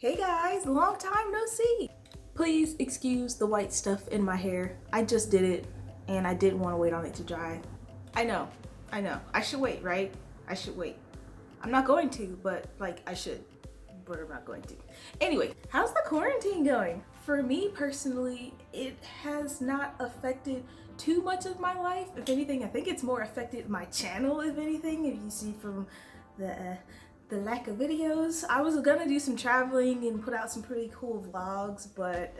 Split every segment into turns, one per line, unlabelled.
Hey guys, long time no see. Please excuse the white stuff in my hair. I just did it and I didn't want to wait on it to dry. I know. I should wait, right? I should wait. I'm not going to, but I should, but I'm not going to. Anyway, how's the quarantine going? For me personally, it has not affected too much of my life. If anything, I think it's more affected my channel, if anything. If you see from the lack of videos. I was gonna do some traveling and put out some pretty cool vlogs, but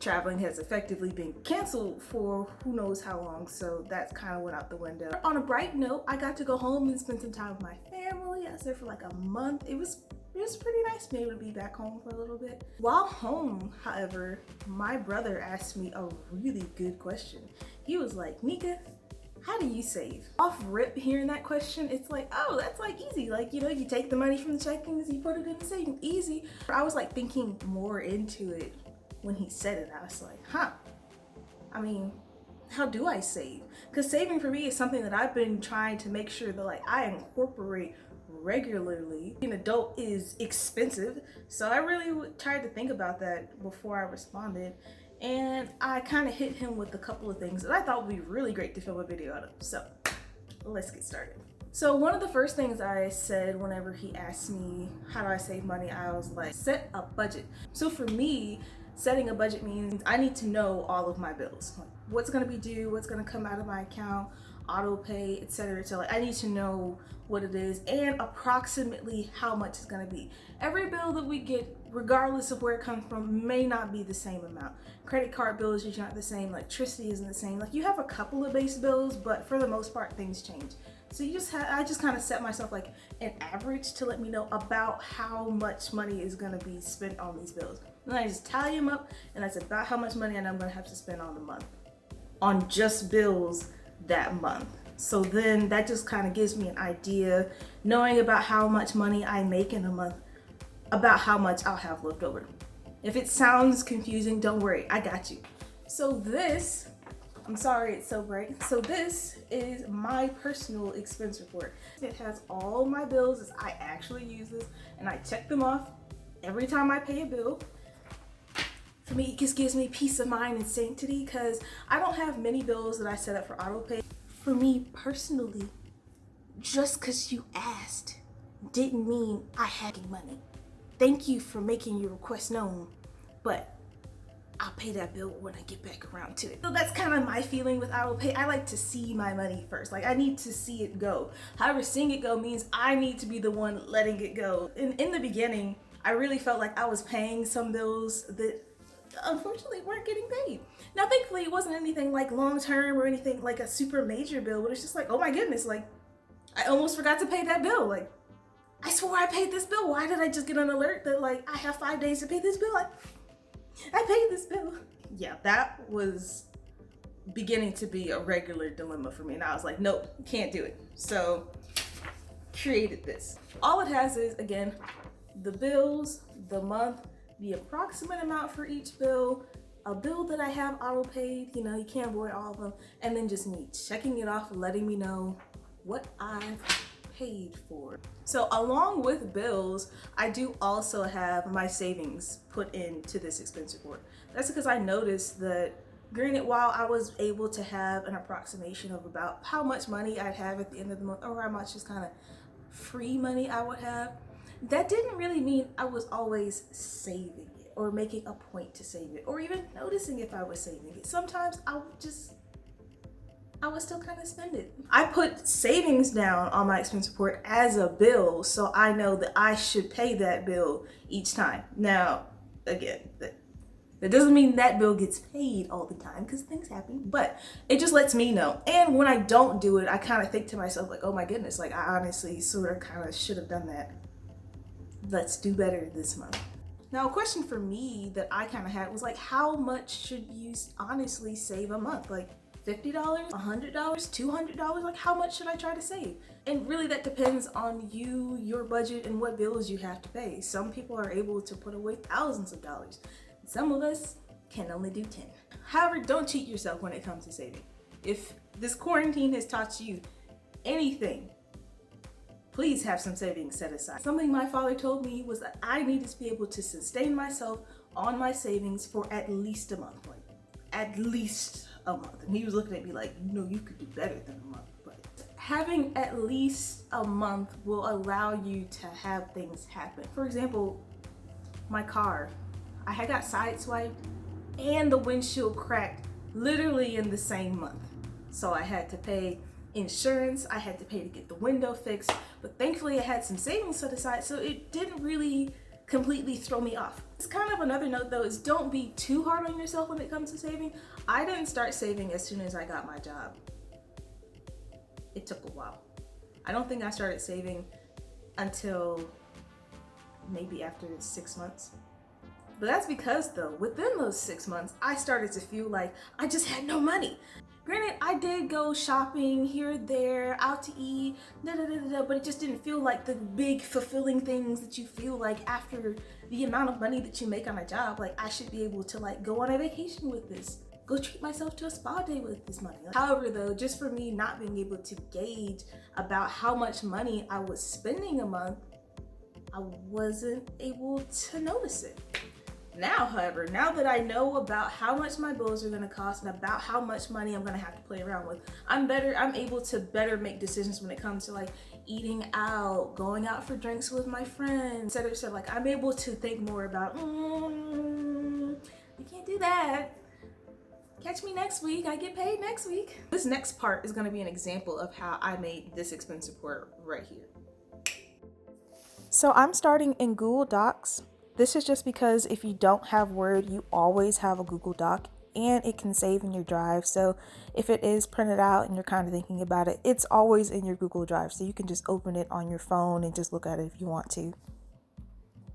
traveling has effectively been canceled for who knows how long, so that's kind of went out the window. On a bright note, I got to go home and spend some time with my family. I was there for like a month. It was pretty nice being able to be back home for a little bit. While home, however, my brother asked me a really good question. He was like, Nika, how do you save? Off rip hearing that question, it's like, oh, that's like easy. Like, you know, you take the money from the checkings, you put it in the savings, easy. I was like thinking more into it when he said it. I was like, huh, I mean, how do I save? Because saving for me is something that I've been trying to make sure that like I incorporate regularly. Being an adult is expensive, so I really tried to think about that before I responded. And I kind of hit him with a couple of things that I thought would be really great to film a video out of. So let's get started. So one of the first things I said whenever he asked me how do I save money, I was like, set a budget. So for me, setting a budget means I need to know all of my bills, like what's gonna be due, what's gonna come out of my account, auto pay, etc. So like I need to know what it is and approximately how much it's gonna be. Every bill that we get, regardless of where it comes from, may not be the same amount. Credit card bills are not the same, electricity isn't the same. Like you have a couple of base bills, but for the most part things change. So I just kind of set myself like an average to let me know about how much money is gonna be spent on these bills. And I just tally them up and that's about how much money I know I'm gonna have to spend on the month. On just bills that month. So then that just kind of gives me an idea, knowing about how much money I make in a month, about how much I'll have left over. If it sounds confusing, don't worry, I got you. So this, I'm sorry it's so bright. So this is my personal expense report. It has all my bills as I actually use this and I check them off every time I pay a bill. For me, it just gives me peace of mind and sanctity because I don't have many bills that I set up for auto pay. For me personally, just because you asked didn't mean I had money. Thank you for making your request known, but I'll pay that bill when I get back around to it. So that's kind of my feeling with auto pay. I like to see my money first. Like I need to see it go. However, seeing it go means I need to be the one letting it go. In the beginning, I really felt like I was paying some bills that unfortunately weren't getting paid. Now thankfully it wasn't anything like long term or anything like a super major bill, but it's just like, oh my goodness, like I almost forgot to pay that bill. Like I swore I paid this bill. Why did I just get an alert that like I have 5 days to pay this bill? I paid this bill. Yeah, that was beginning to be a regular dilemma for me, and I was like, nope, can't do it. So created this. All it has is, again, the bills, the month, the approximate amount for each bill, a bill that I have auto paid, you know, you can't avoid all of them, and then just me checking it off and letting me know what I've paid for. So along with bills, I do also have my savings put into this expense report. That's because I noticed that, granted, while I was able to have an approximation of about how much money I'd have at the end of the month, or how much just kind of free money I would have, that didn't really mean I was always saving it or making a point to save it or even noticing if I was saving it. Sometimes I would still kind of spend it. I put savings down on my expense report as a bill so I know that I should pay that bill each time. Now, again, that doesn't mean that bill gets paid all the time because things happen, but it just lets me know. And when I don't do it, I kind of think to myself like, oh my goodness, like I honestly sort of kind of should have done that. Let's do better this month. Now, a question for me that I kind of had was like, how much should you honestly save a month? Like $50, $100, $200? Like how much should I try to save? And really that depends on you, your budget, and what bills you have to pay. Some people are able to put away thousands of dollars. Some of us can only do 10. However, don't cheat yourself when it comes to saving. If this quarantine has taught you anything, please have some savings set aside. Something my father told me was that I needed to be able to sustain myself on my savings for at least a month, like at least a month. And he was looking at me like, you know, you could do better than a month, but having at least a month will allow you to have things happen. For example, my car, I had got sideswiped and the windshield cracked literally in the same month. So I had to pay insurance, I had to pay to get the window fixed, but thankfully I had some savings set aside, so it didn't really completely throw me off. It's kind of another note though, is don't be too hard on yourself when it comes to saving. I didn't start saving as soon as I got my job. It took a while. I don't think I started saving until maybe after 6 months. But that's because though, within those 6 months, I started to feel like I just had no money. Granted, I did go shopping here, there, out to eat, but it just didn't feel like the big fulfilling things that you feel like after the amount of money that you make on a job. Like, I should be able to like go on a vacation with this, go treat myself to a spa day with this money. However though, just for me not being able to gauge about how much money I was spending a month, I wasn't able to notice it. Now, however, now that I know about how much my bills are gonna cost and about how much money I'm gonna have to play around with, I'm able to better make decisions when it comes to like eating out, going out for drinks with my friends, etc. So like I'm able to think more about, I can't do that. Catch me next week, I get paid next week. This next part is gonna be an example of how I made this expense report right here. So I'm starting in Google Docs. This is just because if you don't have Word, you always have a Google Doc and it can save in your drive. So if it is printed out and you're kind of thinking about it, it's always in your Google Drive. So you can just open it on your phone and just look at it if you want to.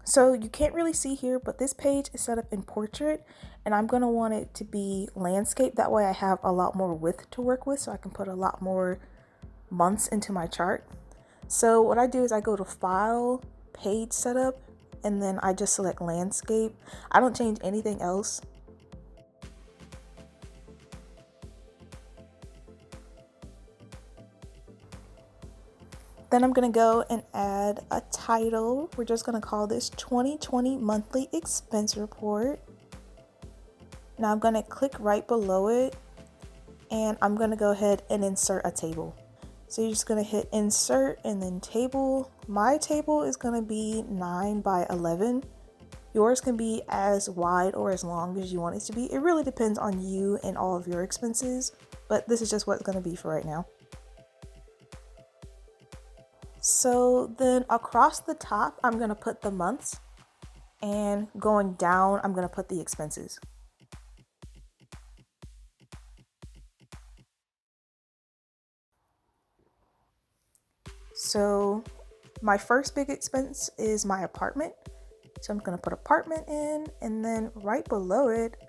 So you can't really see here, but this page is set up in portrait and I'm going to want it to be landscape. That way I have a lot more width to work with so I can put a lot more months into my chart. So what I do is I go to File, Page Setup, and then I just select landscape. I don't change anything else. Then I'm gonna go and add a title. We're just gonna call this 2020 Monthly Expense Report. Now I'm gonna click right below it and I'm gonna go ahead and insert a table. So you're just gonna hit insert and then table. My table is gonna be 9 by 11. Yours can be as wide or as long as you want it to be. It really depends on you and all of your expenses, but this is just what it's gonna be for right now. So then across the top, I'm gonna put the months, and going down, I'm gonna put the expenses. So my first big expense is my apartment. So I'm gonna put apartment in, and then right below it,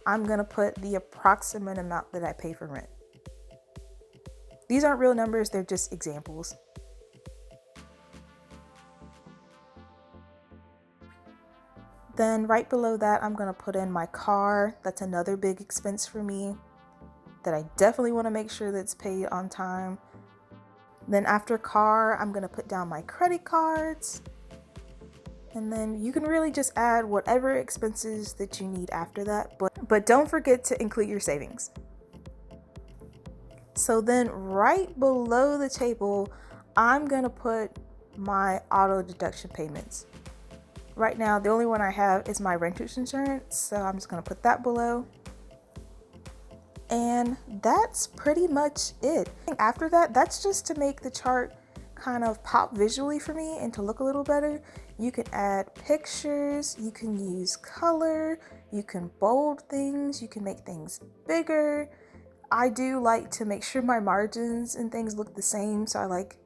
I'm gonna put the approximate amount that I pay for rent. These aren't real numbers, they're just examples. Then right below that, I'm gonna put in my car. That's another big expense for me that I definitely wanna make sure that's paid on time. Then after car, I'm gonna put down my credit cards. And then you can really just add whatever expenses that you need after that, but don't forget to include your savings. So then right below the table, I'm gonna put my auto deduction payments. Right now, the only one I have is my renter's insurance, so I'm just gonna put that below. And that's pretty much it. After that, that's just to make the chart kind of pop visually for me and to look a little better. You can add pictures, you can use color, you can bold things, you can make things bigger. I do like to make sure my margins and things look the same, so I like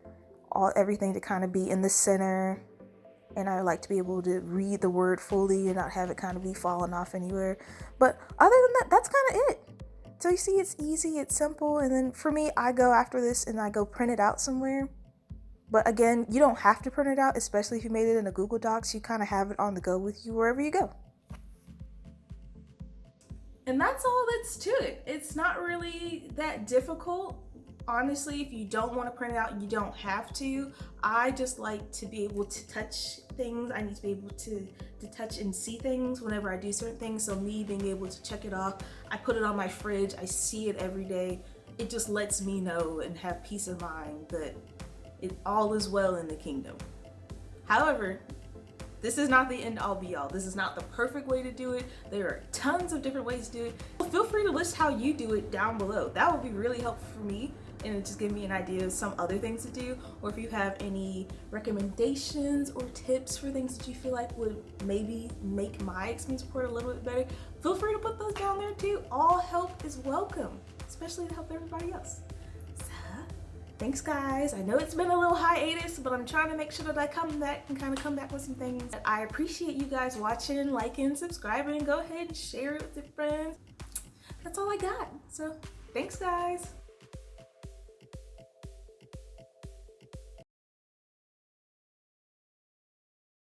everything to kind of be in the center, and I like to be able to read the word fully and not have it kind of be falling off anywhere. But other than that, that's kind of it. So you see, it's easy, it's simple, and then for me, I go after this and I go print it out somewhere. But again, you don't have to print it out, especially if you made it in a Google Docs. You kind of have it on the go with you wherever you go. And that's all that's to it. It's not really that difficult. Honestly, if you don't want to print it out, you don't have to. I just like to be able to touch things. I need to be able to touch and see things whenever I do certain things. So me being able to check it off, I put it on my fridge, I see it every day. It just lets me know and have peace of mind that all is well in the kingdom. However, this is not the end all be all. This is not the perfect way to do it. There are tons of different ways to do it. Feel free to list how you do it down below. That would be really helpful for me, and it just give me an idea of some other things to do. Or if you have any recommendations or tips for things that you feel like would maybe make my experience report a little bit better, feel free to put those down there too. All help is welcome, especially to help everybody else. Thanks guys. I know it's been a little hiatus, but I'm trying to make sure that I come back and kind of come back with some things. I appreciate you guys watching, liking, subscribing. Go ahead and share it with your friends. That's all I got. So thanks guys.